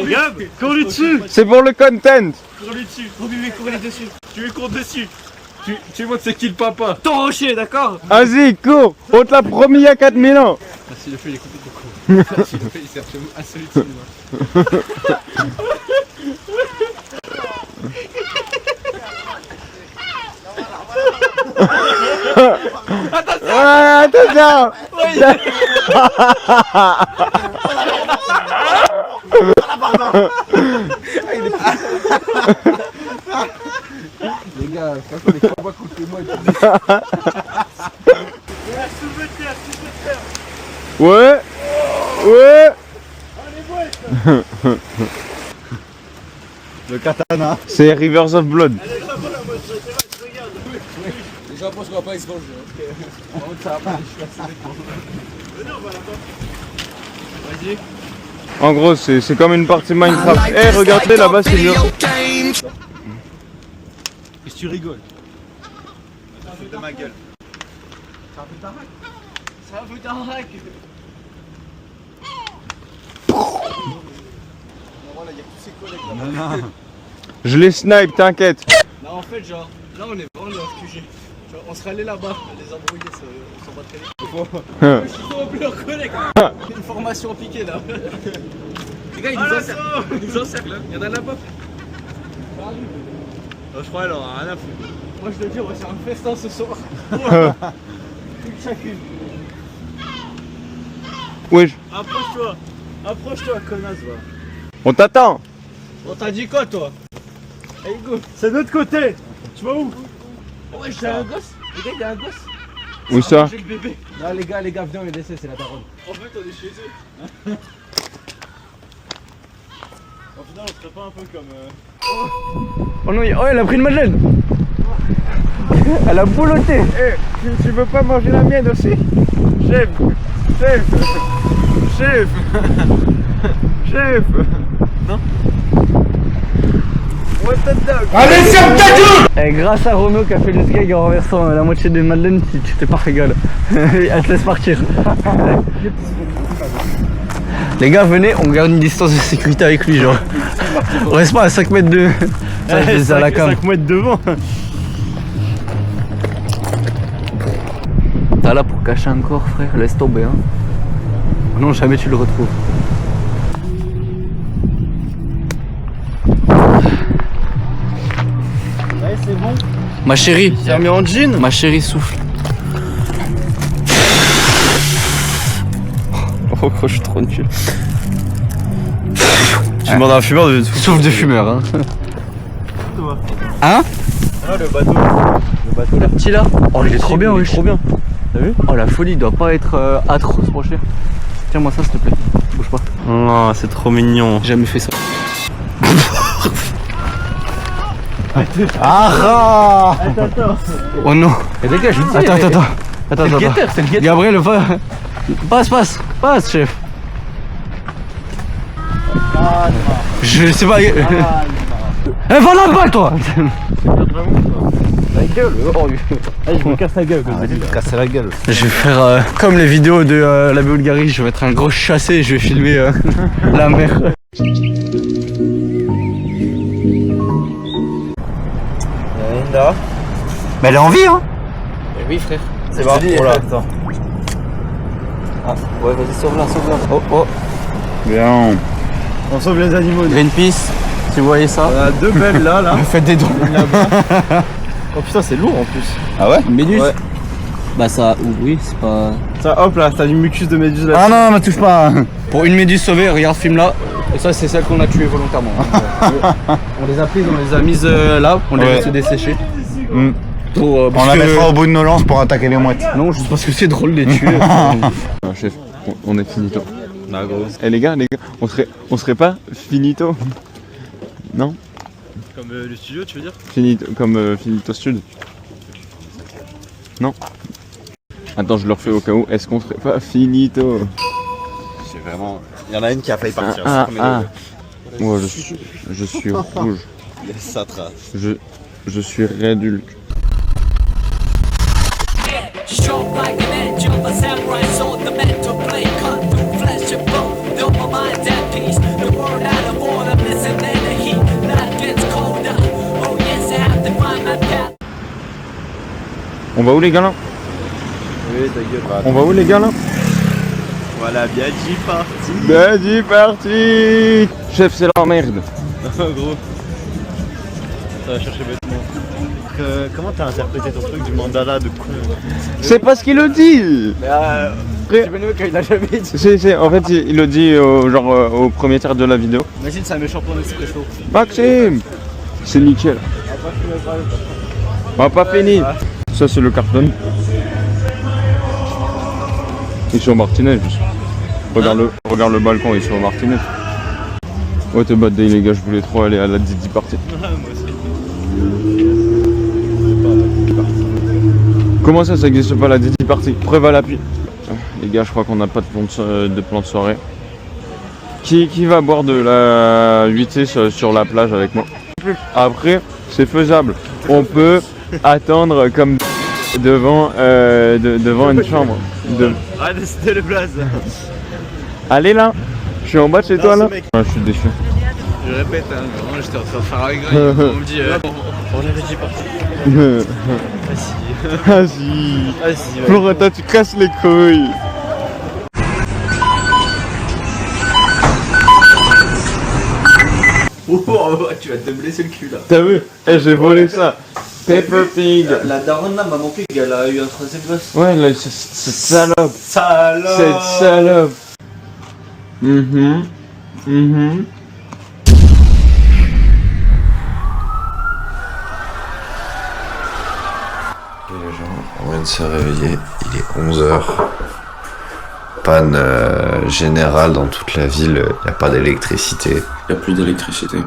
Gab, cours le dessus. C'est pour le content. Cours le dessus. Oh bébé, cours le dessus. Tu lui cours dessus. Tu montres c'est qui le papa. Ton rocher, d'accord? Vas-y, cours. On te l'a promis il y a 4000 ans. Merci, le feu il est complètement con. Merci, le feu il sert chez vous insolite. Attention. Les gars, franchement les combats contre moi. Ouais. Le katana. C'est Rivers of Blood. Les gens pensent qu'on va pas se venger. Ça va pas, je suis assez d'accord. Vas-y. En gros, c'est comme une partie Minecraft. Eh, regardez là-bas, c'est dur. Qu'est-ce que tu rigoles? Ça fout de ma gueule. C'est un peu d'un hack. Voilà, il y a tous ses collègues là. Non. Je les snipe, t'inquiète. Là en fait genre, là on est vraiment dans le QG. Genre, on serait allé là-bas, les embrouiller, on s'en battrait les. Je suis tombé leurs collègues. Une formation piquée là. Les gars ils nous encerclent, hein. Il y en a là-bas. Je crois qu'elle aura rien à foutre. Moi je te dis on va faire un festin ce soir. Chacune. Wesh, Approche-toi, connasse, va. on t'attend. On t'a dit quoi toi? Hey go. C'est de l'autre côté. Tu vas où? Ouais j'ai un gosse. Les gars il y a un gosse. Où ça? J'ai le bébé. Non les gars, venez on les laisse, c'est la daronne. En fait on est chez eux. Au final on serait pas un peu comme... Oh non, elle a pris une madeleine. Elle a bouloté. Eh, tu veux pas manger la mienne aussi? Chef. Non. What the dog? Allez, ferme ta gueule! Et grâce à Rono qui a fait le skeg en renversant la moitié des madeleines, tu t'es pas régalé. Elle te laisse partir. Les gars, venez, on garde une distance de sécurité avec lui, genre. On reste pas à 5 mètres de... Ça, je les ai à la cam. 5 mètres devant. T'as là pour cacher un corps, frère, laisse tomber, hein. Non, jamais tu le retrouves. Ouais, c'est bon. Ma chérie. Tu as mis en jean? Ma chérie souffle. Oh, je suis trop nul. Tu demandes à un fumeur de... Souffle de fumeur, hein. Hein? Ah, le bateau. Le petit là. Oh, il est trop bien, oui. Trop bien. T'as vu? Oh, la folie, il doit pas être atroce, franchement. Tiens-moi ça, s'il te plaît. Bouge pas. Oh, c'est trop mignon. J'ai jamais fait ça. Ah! Attends. Oh non. Et les gars, je vous dis. Attends. C'est le guetteur, c'est le guetteur. Gabriel, passe, chef. Je sais pas. Eh, va là-bas, toi. La gueule, allez, je me casse la gueule. Vas-y, te casser la gueule. Je vais faire comme les vidéos de la Bulgarie, je vais être un gros chassé et je vais filmer la mer. Linda. Mais elle est en vie, hein. Oui, frère. C'est bon, voilà. Ah, ouais, vas-y, sauve-la, sauve-la. Oh, oh. Bien. On sauve les animaux. Greenpeace, si vous voyez ça. On a deux belles là. Faites des dons. Oh putain, c'est lourd en plus. Ah ouais? Une méduse. Ouais. Bah ça, oui, c'est pas... Ça, hop là, t'as du mucus de méduse là. Ah non, me touche pas. Pour une méduse sauvée, regarde, film là. Et ça, c'est celle qu'on a tuée volontairement. On les a prises, on les a mises là, on les Ouais. laisse se dessécher. On la mettra au bout de nos lances pour attaquer les mouettes. Non, juste parce que c'est drôle de les tuer. Chef, on est finito. Ah gros. Eh les gars, on serait pas finito? Non? Comme le studio, tu veux dire? Finito, comme Finito Stud. Non? Attends, je le refais au cas où. Est-ce qu'on serait pas finito? C'est vraiment. Il y en a une qui a failli partir. Moi, je suis rouge. Laisse ça trace. Je suis rédulte. On va où les gars là? Oui, ta gueule. On va où les gars là? Voilà, bien dit parti. Vas-y, parti. Chef, c'est la merde. Gros. Ça va chercher bêtement. Comment t'as interprété ton truc du mandala de con? C'est pas ce qu'il le dit. Mais tu quand il a jamais dit. C'est, en fait, il le dit au premier tiers de la vidéo. Imagine, c'est un méchant plan d'expresso. Maxime, c'est nickel. On va pas finir. Ça, c'est le carton. Ils sont au Martinez. Regarde le balcon, ils sont au Martinez. Ouais, t'es bad day les gars, je voulais trop aller à la Didi Party. Moi aussi. Comment ça existe pas la Didi Party? Preuve à l'appui. Les gars, je crois qu'on n'a pas de plan de soirée. Qui va boire de la 8 sur la plage avec moi? Après, c'est faisable. On peut attendre comme devant une chambre. Arrête de citer le blaze. Allez là, je suis en bas de chez toi là. Je suis déçu. Je répète, hein, vraiment j'étais en train de faire un grain. On me dit, on avait dit parti. Vas-y. Vas-y. Florenta, tu casses les couilles. Oh, tu vas te blesser le cul là. T'as vu? Eh, j'ai volé ça. Pepper Pig. La daronne là m'a manqué qu'elle a eu un troisième gosse. Ouais, là, cette salope. Cette salope. Et les gens, on vient de se réveiller, il est 11h. Panne générale dans toute la ville, il n'y a pas d'électricité. Il n'y a plus d'électricité.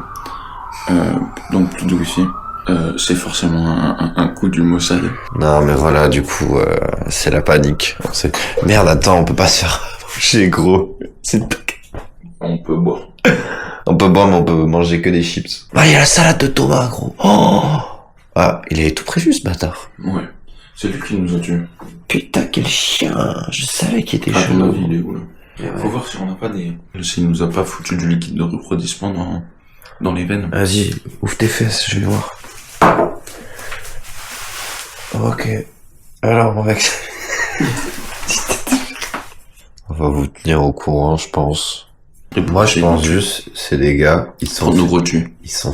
Donc plus de wifi. C'est forcément un coup du Mossad. Non mais voilà, du coup, c'est la panique. Merde, attends, on peut pas se faire manger gros. On peut boire. On peut boire mais on peut manger que des chips. Ah, il y a la salade de tomat gros. Oh, ah, il est tout prévu ce bâtard. Ouais. C'est lui qui nous a tués. Putain, quel chien. Je savais qu'il était À ton chaud. avis, il est où là? Faut voir si on n'a pas des... S'il nous a pas foutu du liquide de refroidissement dans les veines. Vas-y, ouvre tes fesses, je vais voir. Ok. Alors, mon mec. On va vous tenir au courant, je pense. Moi, je pense juste, c'est des gars, ils sont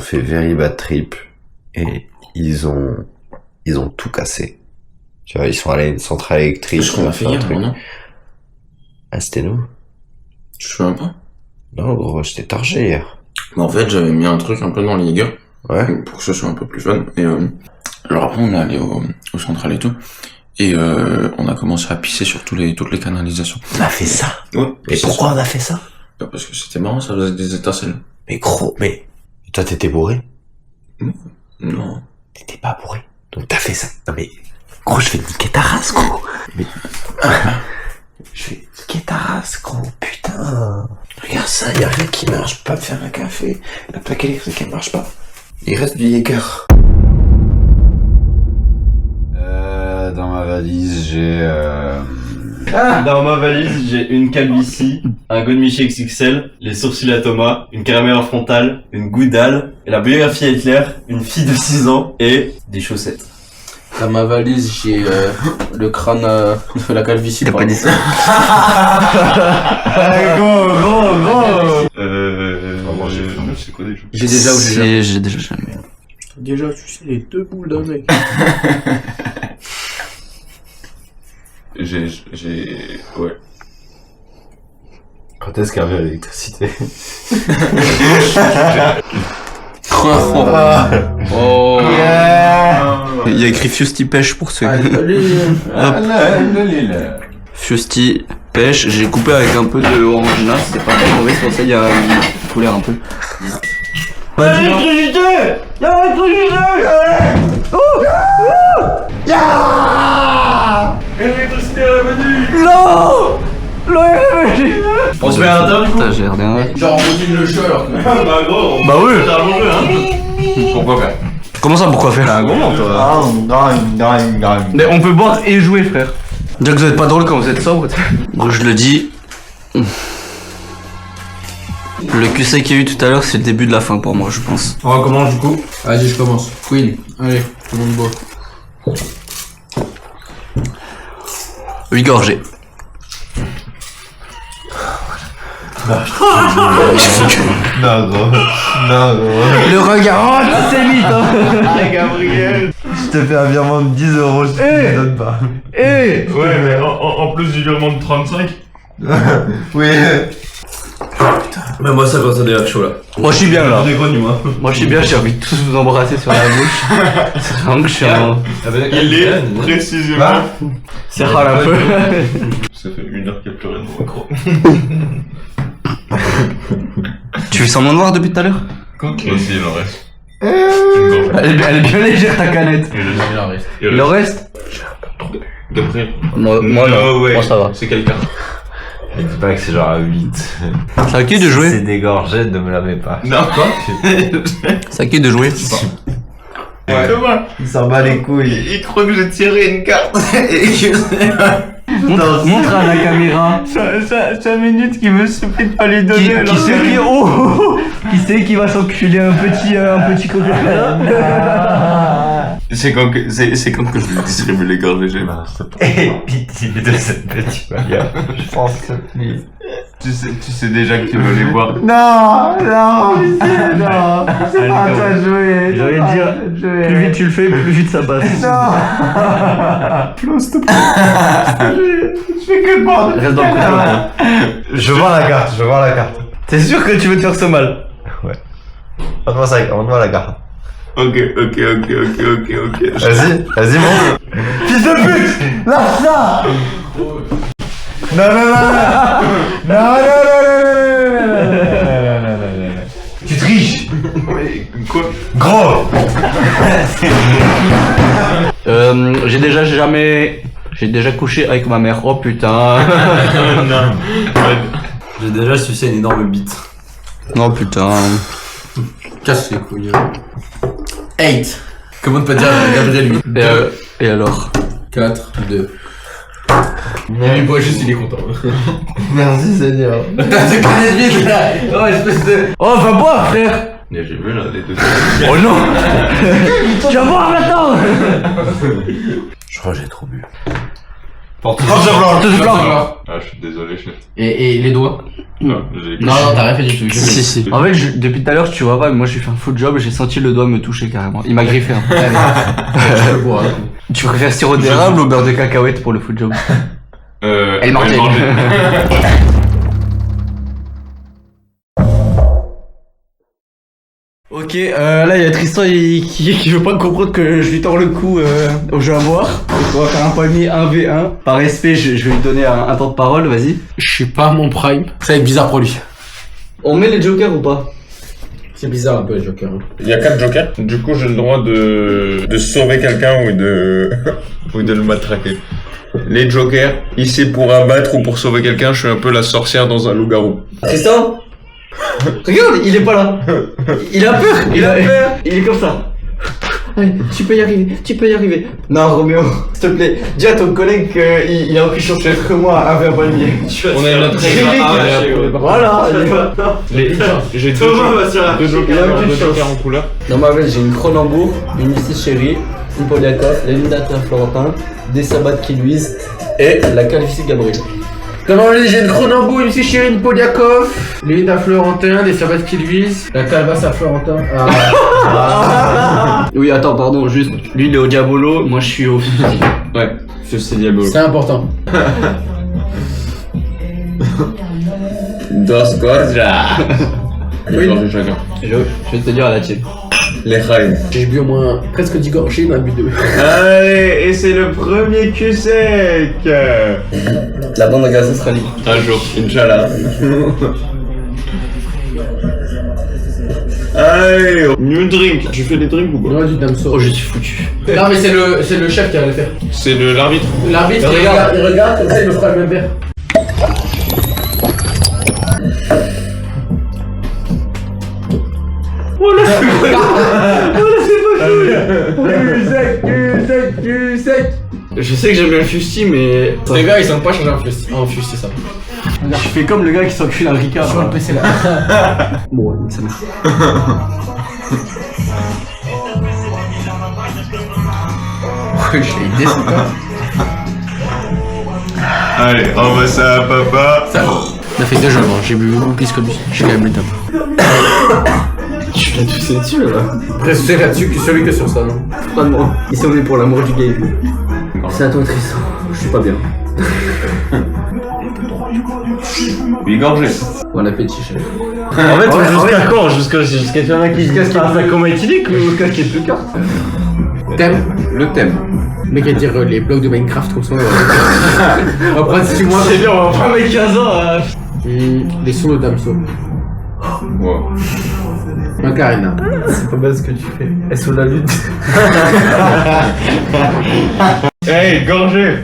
fait very bad trip et ils ont tout cassé. Tu vois, ils sont allés à une centrale électrique. C'est ce qu'on a fait hier, non? Ah, c'était nous? Tu te souviens pas? Non, gros, j'étais targé hier. Mais en fait, j'avais mis un truc un peu dans les gars. Ouais. Pour que ce soit un peu plus fun. Et alors après, on est allé au central et tout. Et on a commencé à pisser sur toutes les canalisations. On a fait ça? Ouais. Mais pourquoi on a fait ça? Bah parce que c'était marrant, ça faisait des étincelles. Mais gros, mais... Toi, t'étais bourré? Non. T'étais pas bourré. Donc t'as fait ça. Non mais... Gros, je vais niquer ta race, gros. Mais... Je vais niquer ta race, gros. Putain. Regarde ça, y a rien qui marche, je peux pas me faire un café. La plaque électrique elle marche pas. Il reste du Jaeger. Dans ma valise, j'ai... Dans ma valise, j'ai une calvitie, un Godemichi XXL, les sourcils à Thomas, une caméra frontale, une goudale, et la biographie Hitler, une fille de 6 ans et des chaussettes. Dans ma valise, j'ai le crâne de la calvitie. T'as pas dit ça? Gros. C'est quoi déjà? J'ai déjà ou j'ai déjà jamais. Déjà, tu sais, les 2 boules d'un mec. Ouais. Quand est-ce qu'il y avait l'électricité? Oh. Il y a écrit Fusty pêche pour ceux qui... Fusty pêche, j'ai coupé avec un peu de orangina, c'est pas très mauvais, c'est pour ça il y a une couleur un peu. L'électricité! L'électricité est revenue! Non! L'eau est revenue! On se met à l'intérieur du coup? J'ai regardé. Genre, on continue le show alors que. Bah gros, Bah oui! t'as mangé hein? Pourquoi faire? Comment ça, pourquoi faire? un gros toi. Mais on peut boire et jouer, frère. Déjà que vous êtes pas drôle quand vous êtes sobre. Donc je le dis. Le QC qu'il y a eu tout à l'heure, c'est le début de la fin pour moi, je pense. On recommence du coup. Vas-y, je commence. Queen, allez, tout le monde boit. 8 gorgées. Non gros. Le regard, oh, tu sais vite, hein. Gabriel, je te fais un virement de 10 euros, je te donne pas. Ouais, mais en plus du virement de 35. Oui. Mais moi ça quand ça devient chaud là. Moi je suis bien là. Moi. Moi je suis bien, j'ai envie de tous vous embrasser sur la bouche. C'est vraiment que je suis en... Il est précisément. C'est rare un peu. Ça fait 1 heure qu'il n'y a plus rien de micro. Tu fais semblant de voir depuis tout à l'heure? Ok. Aussi, il en reste. Elle est bien légère ta canette. Il en reste. Il en reste? Gabriel. Moi non, moi ça va. C'est quelqu'un. Et dis pas que c'est genre à 8. C'est à qui de jouer? C'est des gorgettes, ne me la mets pas. Non, quoi? C'est à qui de jouer? Ouais. Thomas, Il s'en bat les couilles. il croit que j'ai tiré une carte. Montre à la caméra. 5 minutes qui me suffit de pas lui donner. Qui sait qui... Qui sait qui va s'enculer un petit coquin. C'est quand que je lui distribue les gorgées. Et pitié de cette petite manière. Je pense que oui. Tu sais déjà que tu veux les voir. Non, c'est pas à toi de jouer. J'allais dire, plus vite tu le fais, plus vite ça passe. Non. Flo, s'il te plaît. Je fais que le bordel. Reste dans le couloir. Je vois la carte. T'es sûr que tu veux te faire ce mal? Ouais. Montre-moi la carte. Ok. Vas-y, montre. Fils de pute. Lâche ça. Non. Tu triches. Quoi? Gros. J'ai déjà couché avec ma mère. Oh putain. Non. J'ai déjà sucé une énorme bite. Non putain. Casse les couilles. 8. Comment ne pas dire Gabriel 8? Et alors? 4, 2. Il boit juste, il est content. Merci Seigneur. C'est quoi les vides là? Oh, espèce de. Oh, va boire, frère. J'ai vu là les deux. Oh non. Tu vas boire maintenant. Je crois que j'ai trop bu. Porte de blanc. Ah, je suis désolé, chef. Et les doigts? Non, j'ai. Non, t'as rien fait du tout. Si. En fait, depuis tout à l'heure, tu vois pas, mais moi j'ai fait un full job et j'ai senti le doigt me toucher carrément. Il m'a griffé un peu. Je peux boire. Tu préfères sirop d'érable ou beurre de cacahuète pour le full job? Elle mangeait. Ok, là il y a Tristan qui veut pas comprendre que je lui tords le cou au jeu à boire. Donc on va faire un premier 1v1. Par respect, je vais lui donner un temps de parole, vas-y. Je suis pas à mon prime. Ça va être bizarre pour lui. On met les jokers ou pas? C'est bizarre un peu les jokers. Il y a 4 jokers. Du coup, j'ai le droit de sauver quelqu'un ou de le matraquer. Les jokers, ici pour abattre ou pour sauver quelqu'un, je suis un peu la sorcière dans un loup-garou. Tristan, Regarde, il est pas là. Il a peur. Il a peur. Il est comme ça. Allez, tu peux y arriver, tu peux y arriver. Non, Roméo, s'il te plaît, dis à ton collègue qu'il a plus chance d'être que moi à un palmier. On a notre règle. Voilà, J'ai deux jokers en couleur. Dans ma veste, j'ai une Cronenbourg, une Mrs Chérie, une Poliakov, la Lunata Florentin, des sabbats qui luisent et la calvitie Gabriel. Comment j'ai une Cronenbourg, une Mrs Chérie, une Poliakov, les à Florentin, des sabbats qui luisent, la calebasse à Florentin. Oui, attends, pardon, juste. Lui, il est au Diabolo, moi je suis au Fusti. Ouais, c'est Diabolo. C'est important. Dos gorjas. Oui. Gorgées chacun. Je vais te dire à la tienne. Les rails. J'ai bu au moins presque 10 gorgées, il en a bu 2. Allez, et c'est le premier cul sec. La bande à gaz sera libre. Un jour, Inch'Allah. Allez, new drink. Tu fais des drinks ou quoi? Non, du damso. Oh, je suis foutu. Non, mais c'est le chef qui va le faire. C'est l'arbitre. L'arbitre, il regarde, comme ça, il me fera le même verre. Oh là, c'est pas cul sec. Je sais que j'aime bien le Fusti, mais. Les gars, ils savent pas changer en fusti, ça. Je fais comme le gars qui s'encule un Ricard. Sur le PC là. Bon, ça me J'ai idée, c'est quoi? Allez, envoie ça à papa. Ça fait 2 jours, j'ai bu beaucoup plus que lui. J'ai quand même le temps. Tu l'as toussé dessus là. Restez là-dessus que celui que sur ça, non? Pas de moi. Ici on est pour l'amour du game. C'est à toi Tristan. Je suis pas bien. Bigorgé. Bon appétit chef. En fait, jusqu'à quand? Jusqu'à qu'il y en a qui fasse la coma éthylique ou jusqu'à qu'il y ait plus de cartes? Thème. Le thème. Le mec à dire les blocs de Minecraft comme ça. On va prendre 6 mois. C'est bien, on va prendre les 15 ans. Les solos d'Amso. Wow. Macarena. C'est pas mal ce que tu fais. Elle sur la lutte. Hey, gorgé.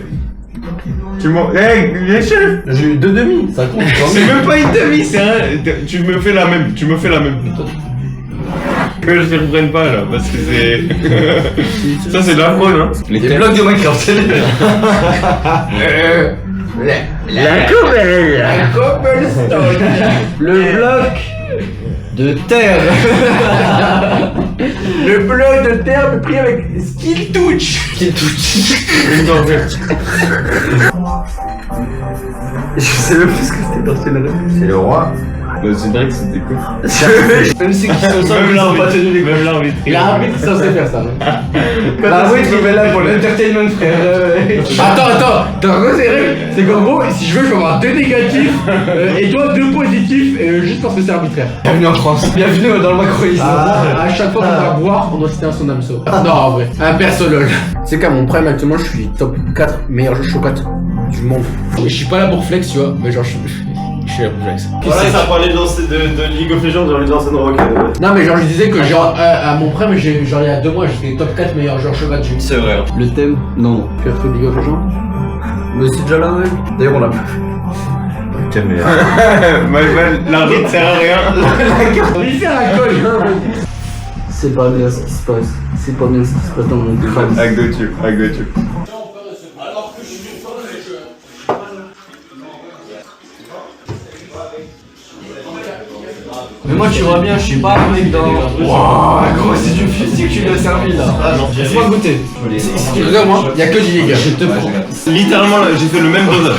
Tu m'en. Hey, les chefs. J'ai eu 2 demi, ça compte. C'est même pas une demi, c'est un. Tu me fais la même. Que je ne reprenne pas là, parce que c'est. Ça, c'est de la fraude, hein. Les blocs de Minecraft. La commelle. Le bloc de terre. Le bloc de terre me pris avec Skill Touch. Je sais même plus ce que c'était dans ce rêve. C'est le roi. C'est vrai que c'était cool. Même si qui sont ça, Même l'arbitre. L'arbitre est censé faire ça. L'arbitre il est là pour l'entertainment frère. Attends, t'as quoi c'est vrai? C'est qu'en gros, si je veux, je peux avoir 2 négatifs et toi 2 positifs juste parce que c'est arbitraire. Bienvenue en France. Bienvenue dans le macronisme. À chaque fois qu'on va boire, on doit citer un son d'Amso. Non, en vrai, un perso lol. C'est qu'à mon prime actuellement, je suis top 4 meilleur jeu chocolat du monde. Et je suis pas là pour flex, tu vois, mais genre je suis là pour flex. Voilà, ça parlait de League of Legends, j'ai envie de lancer une roquette. Non, mais genre je disais que genre à mon prime, genre il y a 2 mois, j'étais top 4 meilleur joueur chocolat du monde. C'est vrai. Le thème, non. Perso League of Legends. Mais c'est déjà là, ouais. D'ailleurs, on l'a plus. Quel meilleur. L'arbitre sert à rien. Il sert à quoi, genre? C'est pas bien ce qui se passe. C'est pas bien ce qui se passe dans mon crâne. Avec deux tubes. Mais moi, tu vois bien, je suis pas un mec dans. Wouah, gros, c'est du fusil que tu lui as servi là. Ah non, laisse-moi goûter. Regarde-moi, y'a que du Jäger. Je te prends. Littéralement, j'ai fait le même dosage.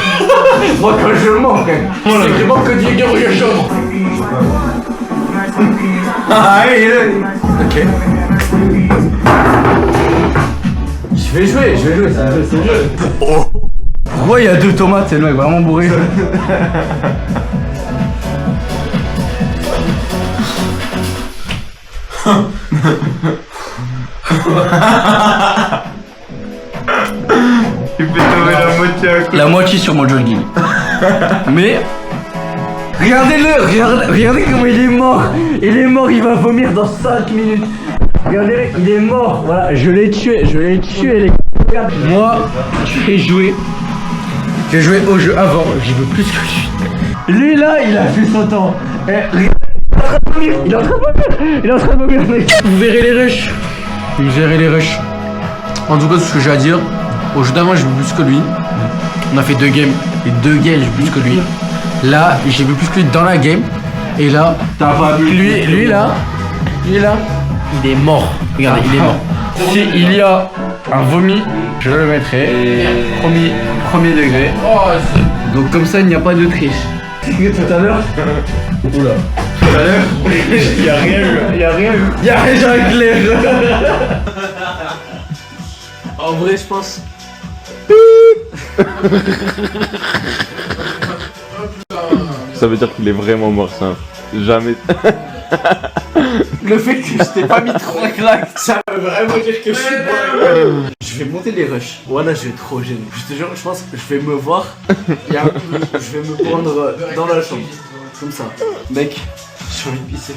Moi, quand je mens, frère. C'est vraiment que du Jäger au jaune. Ah, allez, ok. Je vais jouer, c'est le jeu. Pourquoi il y a 2 tomates, c'est le mec vraiment bourré. Tu peux tomber la moitié à coup. La moitié sur mon jogging. Mais regardez-le, regardez comment il est mort. Il est mort, il va vomir dans 5 minutes. Regardez, il est mort. Voilà, je l'ai tué les gars. Moi, je vais jouer. J'ai joué au jeu avant, j'y veux plus que lui. Lui là, il a fait son temps. Il est en train de vomir. Il est en train de vomir, mec. Vous verrez les rushs. Vous verrez les rushs. En tout cas, tout ce que j'ai à dire, au jeu d'avant, j'ai vu plus que lui. On a fait 2 games. Et 2 games, j'ai vu plus que lui. Là, j'ai vu plus que lui dans la game. Et là, lui là, il est mort. Regardez, il est mort. Si il y a un vomi, je le mettrai. Premier degré. Donc comme ça, il n'y a pas de triche. Tout à l'heure. Oula. Tout à l'heure. Il n'y a rien eu. Il n'y a rien clair. En vrai, je pense. Ça veut dire qu'il est vraiment mort, ça. Jamais. Le fait que je t'ai pas mis 3 claques, ça veut vraiment dire que je suis bon. Je vais monter les rushs. Voilà, je vais être trop gêné. Je te jure, je pense que je vais me voir. Je vais me prendre dans la chambre. Comme ça. Mec, j'ai envie de pisser.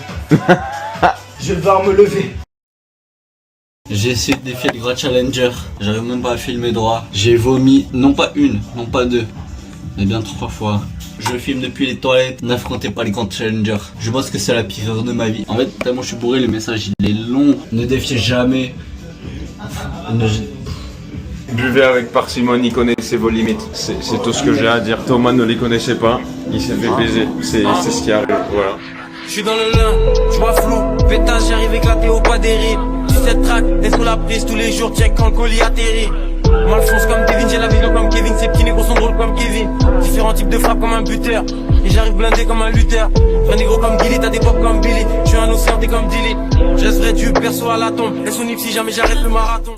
Je vais devoir me lever. J'ai essayé de défier le Grand Challenger. J'arrive même pas à filmer droit. J'ai vomi, non pas une, non pas 2, mais bien 3 fois. Je filme depuis les toilettes, n'affrontez pas les Grand Challenger. Je pense que c'est la pire heure de ma vie. En fait, tellement je suis bourré, le message il est long. Ne défiez jamais. Buvez avec parcimonie, connaissez vos limites. C'est tout ce que j'ai à dire. Thomas ne les connaissait pas, il s'est fait baiser. C'est ce qui arrive, voilà. Je suis dans le lin, je vois flou, pétage, j'arrive éclaté au pas des rides. 17 tracks, et sous la prise tous les jours, check quand le colis atterrit. Malfonce comme Kevin, j'ai la vision comme Kevin, ces petits négros sont drôles comme Kevin. Différents types de frappes comme un buteur, et j'arrive blindé comme un lutteur. Un négro comme Gilly, t'as des pop comme Billy, je suis un océan, t'es comme Dilly. Je resterai du perso à la tombe, et son si jamais j'arrête le marathon.